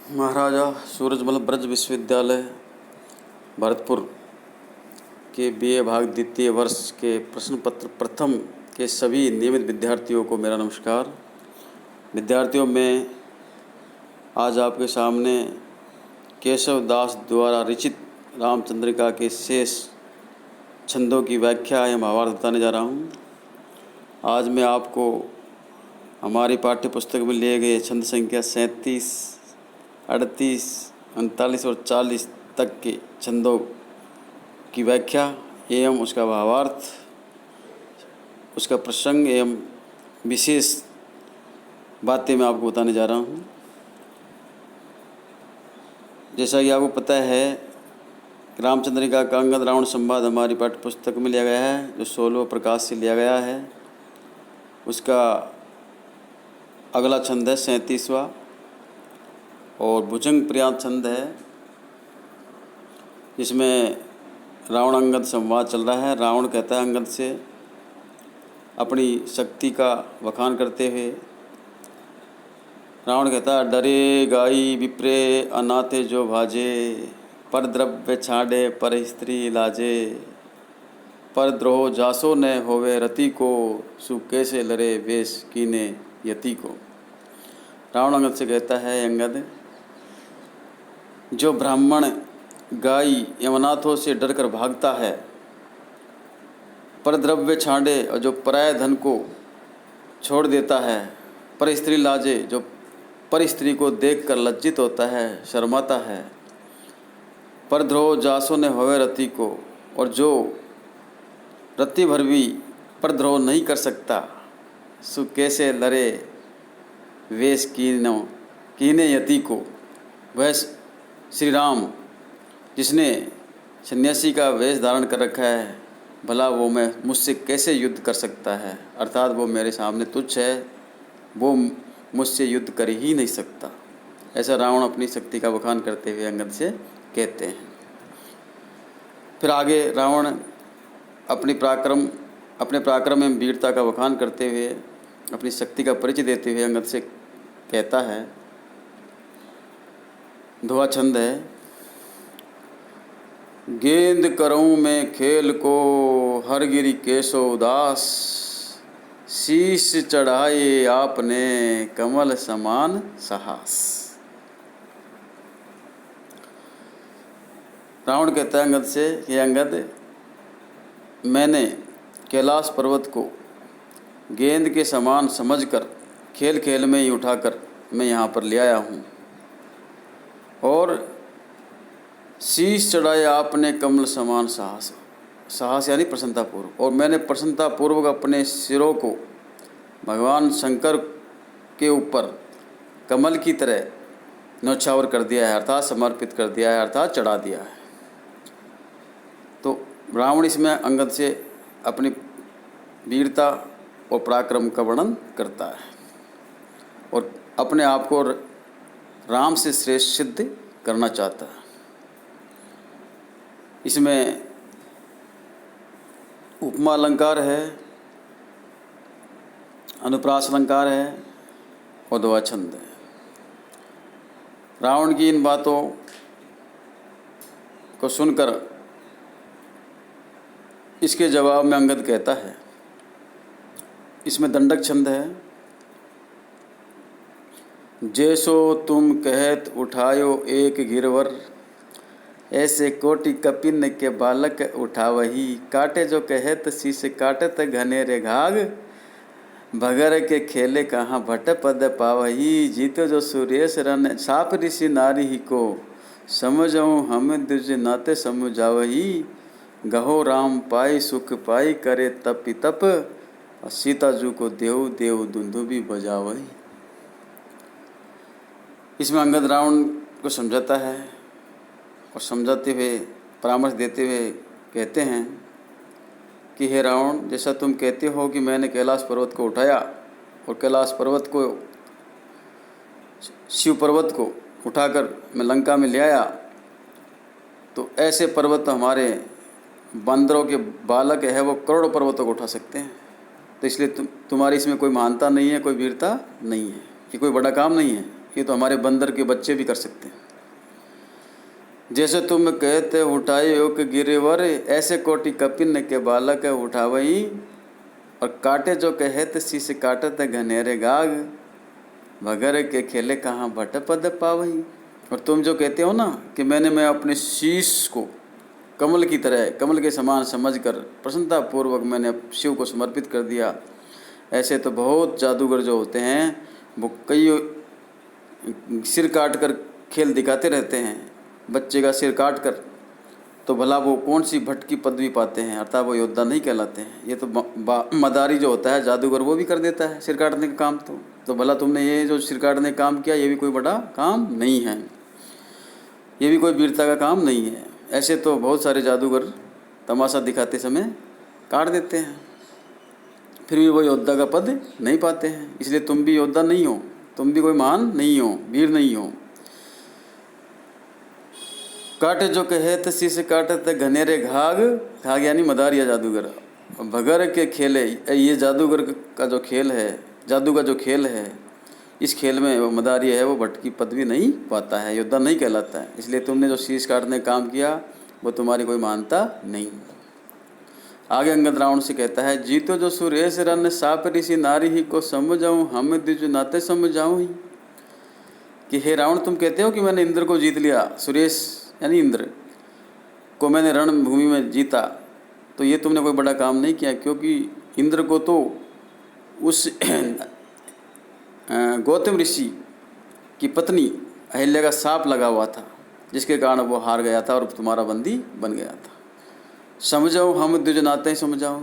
महाराजा सूरजमल ब्रज विश्वविद्यालय भरतपुर के बीए भाग द्वितीय वर्ष के प्रश्न पत्र प्रथम के सभी नियमित विद्यार्थियों को मेरा नमस्कार। विद्यार्थियों, मैं आज आपके सामने केशव दास द्वारा रचित रामचंद्रिका के शेष छंदों की व्याख्या एवं भावार्थ बताने जा रहा हूँ। आज मैं आपको हमारी पाठ्य पुस्तक में लिए गए छंद संख्या 37, 38, 39 और 40 तक के छंदों की व्याख्या एवं उसका भावार्थ, उसका प्रसंग एवं विशेष बातें मैं आपको बताने जा रहा हूँ। जैसा कि आपको पता है, रामचंद्रिका का अंगद रावण संवाद हमारी पाठ्य पुस्तक में लिया गया है, जो 16 प्रकाश से लिया गया है। उसका अगला छंद है 37वां और भुजंग पर्याप्त छंद है, जिसमें रावण अंगद संवाद चल रहा है। रावण कहता है अंगद से अपनी शक्ति का बखान करते हुए, रावण कहता है, डरे गाई विप्रे अनाथे जो भाजे, पर द्रव्य छाड़े पर स्त्री लाजे, पर द्रोह जासो न होवे रति को, सु कैसे लरे वेश कीने यति को। रावण अंगद से कहता है, अंगद, जो ब्राह्मण गाय यमनाथों से डरकर भागता है, पर द्रव्य छाड़े और जो पराय धन को छोड़ देता है, पर स्त्री लाजे, जो पर स्त्री को देखकर लज्जित होता है, शर्माता है, पर द्रोह जासो ने होवे रति को, और जो रति भर भी पर द्रोह नहीं कर सकता, सु कैसे लरे वेश कीने यति को। वह श्री राम जिसने सन्यासी का वेश धारण कर रखा है, भला वो मैं मुझसे कैसे युद्ध कर सकता है, अर्थात वो मेरे सामने तुच्छ है, वो मुझसे युद्ध कर ही नहीं सकता। ऐसा रावण अपनी शक्ति का बखान करते हुए अंगद से कहते हैं। फिर आगे रावण अपने पराक्रम एवं वीरता का बखान करते हुए, अपनी शक्ति का परिचय देते हुए अंगद से कहता है। धोआ छंद है, गेंद करऊँ मैं खेल को, हर गिरी केशव दास, शीश चढ़ाए आपने कमल समान साहस। रावण कहता है अंगद से, ये अंगद, मैंने कैलाश पर्वत को गेंद के समान समझकर खेल खेल में ही उठाकर मैं यहाँ पर ले आया हूँ, और शीश चढ़ाए आपने कमल समान साहस, साहस यानी प्रसन्नतापूर्वक, और मैंने प्रसन्नतापूर्वक अपने सिरों को भगवान शंकर के ऊपर कमल की तरह न्यौछावर कर दिया है, अर्थात समर्पित कर दिया है, अर्थात चढ़ा दिया है। तो रावण इसमें अंगद से अपनी वीरता और पराक्रम का वर्णन करता है और अपने आप को राम से श्रेष्ठ सिद्ध करना चाहता है। इसमें उपमा अलंकार है, अनुप्रास अलंकार है और दोहा छंद है। रावण की इन बातों को सुनकर इसके जवाब में अंगद कहता है, इसमें दंडक छंद है, जैसो तुम कहत उठायो एक गिरवर, ऐसे कोटि कपिन के बालक उठावही, काटे जो कहत शीश काटत घनेरे घाग, भगर के खेले कहाँ भट पद पावही, जीतो जो सुरेश रन साप ऋषि नारी ही को, समझऊँ हम द्विज नाते समझावही, गहो राम पाई सुख पाई करे तपि तप, और सीता जू को देव देव दुंदुबी बजावही। इसमें अंगद रावण को समझाता है और समझाते हुए, परामर्श देते हुए कहते हैं कि हे रावण, जैसा तुम कहते हो कि मैंने कैलाश पर्वत को उठाया और कैलाश पर्वत को, शिव पर्वत को उठाकर मैं लंका में ले आया, तो ऐसे पर्वत तो हमारे बंदरों के बालक है, वो करोड़ों पर्वतों को उठा सकते हैं। तो इसलिए तुम्हारी इसमें कोई महानता नहीं है, कोई वीरता नहीं है, ये कोई बड़ा काम नहीं है, कि तो हमारे बंदर के बच्चे भी कर सकते हैं। जैसे तुम कहते उठाए हो कि गिरिवर, ऐसे कोटि कपिन के बालक उठावई। और काटे जो कहते शीश काटत घनेरे गाग, भगर के खेले कहाँ भट पद पावई। और तुम जो कहते हो ना कि मैं अपने शीश को कमल की तरह, कमल के समान समझकर प्रसन्नता पूर्वक मैंने शिव को समर्पित कर दिया, ऐसे तो बहुत जादूगर जो होते हैं वो कई सिर काट कर खेल दिखाते रहते हैं, बच्चे का सिर काट कर, तो भला वो कौन सी भटकी पदवी पाते हैं, अर्थात वो योद्धा नहीं कहलाते हैं। ये तो मदारी जो होता है जादूगर वो भी कर देता है सिर काटने का काम। तो भला तुमने ये जो सिर काटने का काम किया ये भी कोई बड़ा काम नहीं है, ये भी कोई वीरता का काम नहीं है। ऐसे तो बहुत सारे जादूगर तमाशा दिखाते समय काट देते हैं, फिर भी वो योद्धा का पद नहीं पाते हैं। इसलिए तुम भी योद्धा नहीं हो, तुम भी कोई महान नहीं हो, वीर नहीं हो। काटे जो कहत शीश काटत घनेरे घाग, घाग यानी मदारिया जादूगर। भगर के खेले, ये जादूगर का जो खेल है, जादू का जो खेल है, इस खेल में वो मदारी है वो भटकी पदवी नहीं पाता है, योद्धा नहीं कहलाता है। इसलिए तुमने जो शीश काटने का काम किया वो तुम्हारी कोई मानता नहीं। आगे अंगद रावण से कहता है, जीतो जो सुरेश रन साप ऋषि नारी ही को समझाऊँ, हम द्विज नाते समझाऊँ ही। कि हे रावण, तुम कहते हो कि मैंने इंद्र को जीत लिया, सुरेश यानी इंद्र को मैंने रणभूमि में जीता, तो ये तुमने कोई बड़ा काम नहीं किया, क्योंकि इंद्र को तो उस गौतम ऋषि की पत्नी अहिल्या का साप लगा हुआ था, जिसके कारण वो हार गया था और तुम्हारा बंदी बन गया था। समझाओ हम द्विज नाते समझाओ।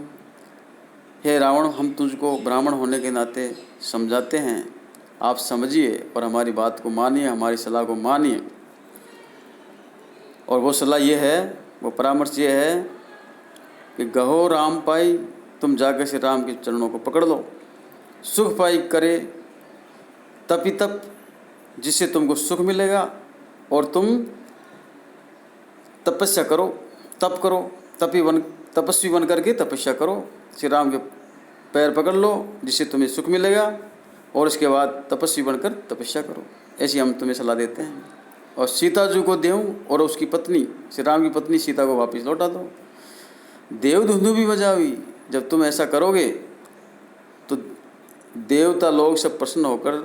हे रावण, हम तुझको ब्राह्मण होने के नाते समझाते हैं, आप समझिए और हमारी बात को मानिए, हमारी सलाह को मानिए। और वो सलाह ये है, वो परामर्श ये है कि गहो राम पाई, तुम जाकर से राम के चरणों को पकड़ लो। सुख पाई करे तपी तप, जिससे तुमको सुख मिलेगा, और तुम तपस्या करो, तप करो, तपस्वी बन करके तपस्या करो। श्री राम के पैर पकड़ लो जिससे तुम्हें सुख मिलेगा, और इसके बाद तपस्वी बनकर तपस्या करो। ऐसी हम तुम्हें सलाह देते हैं। और सीता जी को देव और उसकी पत्नी, श्री राम की पत्नी सीता को वापस लौटा दो। देव धुंधु भी बजावी, जब तुम ऐसा करोगे तो देवता लोग सब प्रसन्न होकर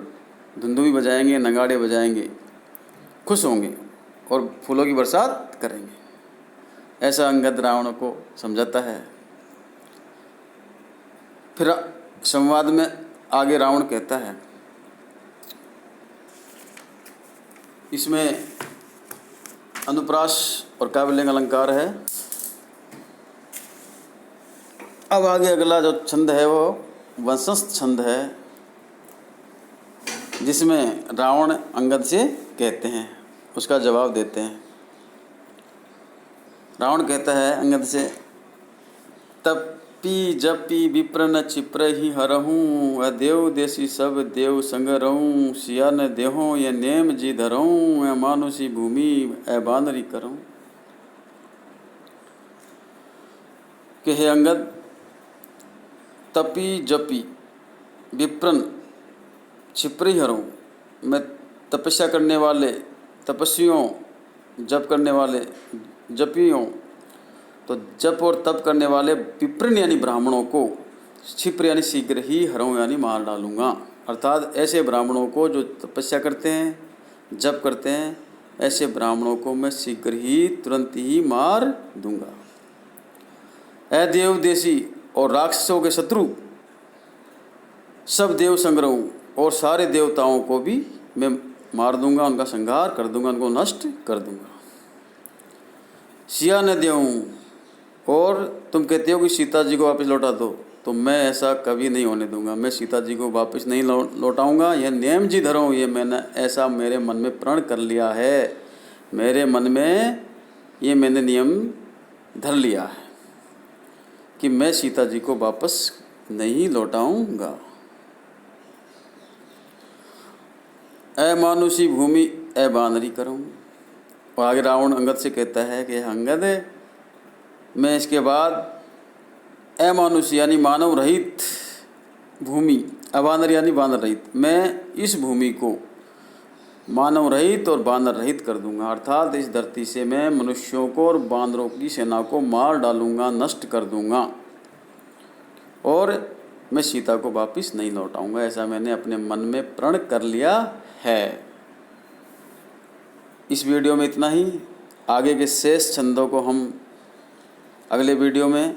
धुंधु भी बजाएंगे, नगाड़े बजाएंगे, खुश होंगे और फूलों की बरसात करेंगे। ऐसा अंगद रावण को समझाता है। फिर संवाद में आगे रावण कहता है, इसमें अनुप्रास और काव्यलिंग अलंकार है। अब आगे अगला जो छंद है वो वंशस्थ छंद है, जिसमें रावण अंगद से कहते हैं, उसका जवाब देते हैं। रावण कहता है अंगद से, तपी जपी विप्र न छिप्र ही हरहूँ, अदेव देसी सब देव संग रहूँ, सिया न देहों ये नेम जी धरऊँ, ए मानुषी भूमि ए बानरी करऊँ। कि हे अंगद, तपी जपी विप्रन छिपरी हरूँ, मैं तपस्या करने वाले तपस्वियों, जप करने वाले जपियों, तो जप और तप करने वाले विप्रन यानी ब्राह्मणों को, क्षिप्र यानी शीघ्र ही हरूँ यानी मार डालूँगा। अर्थात ऐसे ब्राह्मणों को जो तपस्या करते हैं, जप करते हैं, ऐसे ब्राह्मणों को मैं शीघ्र ही तुरंत ही मार दूंगा। ऐ देव देशी और राक्षसों के शत्रु सब देव संग्रह, और सारे देवताओं को भी मैं मार दूंगा, उनका संहार कर दूंगा, उनको नष्ट कर दूंगा। सिया न देऊँ, और तुम कहते हो कि सीता जी को वापस लौटा दो, तो मैं ऐसा कभी नहीं होने दूंगा। मैं सीता जी को वापस नहीं लौटाऊंगा। यह नियम जी धरूँ, ये मैंने ऐसा मेरे मन में प्रण कर लिया है, मेरे मन में ये मैंने नियम धर लिया है कि मैं सीता जी को वापस नहीं लौटाऊंगा। ऐ मानुषी भूमि ऐ बानरी करूँ। और आगे रावण अंगद से कहता है कि अंगद, मैं इसके बाद अमानुषी यानी मानव रहित भूमि, अबानर यानी बानर रहित, मैं इस भूमि को मानव रहित और बानर रहित कर दूंगा, अर्थात इस धरती से मैं मनुष्यों को और बानरों की सेना को मार डालूंगा, नष्ट कर दूंगा, और मैं सीता को वापस नहीं लौटाऊंगा। ऐसा मैंने अपने मन में प्रण कर लिया है। इस वीडियो में इतना ही। आगे के शेष छंदों को हम अगले वीडियो में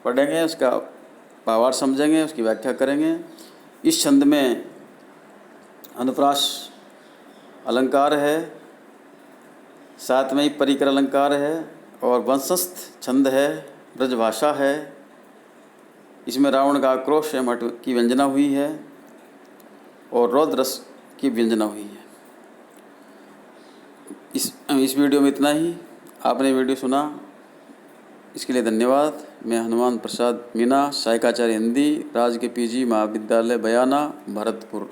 पढ़ेंगे, उसका भावार्थ समझेंगे, उसकी व्याख्या करेंगे। इस छंद में अनुप्रास अलंकार है, साथ में ही परिकर अलंकार है, और वंशस्थ छंद है, ब्रजभाषा है। इसमें रावण का आक्रोश एवं हठ की व्यंजना हुई है और रौद्र रस की व्यंजना हुई है। इस वीडियो में इतना ही। आपने वीडियो सुना, इसके लिए धन्यवाद। मैं हनुमान प्रसाद मीना, सहायकाचार्य हिंदी, राजकीय पीजी महाविद्यालय बयाना, भरतपुर।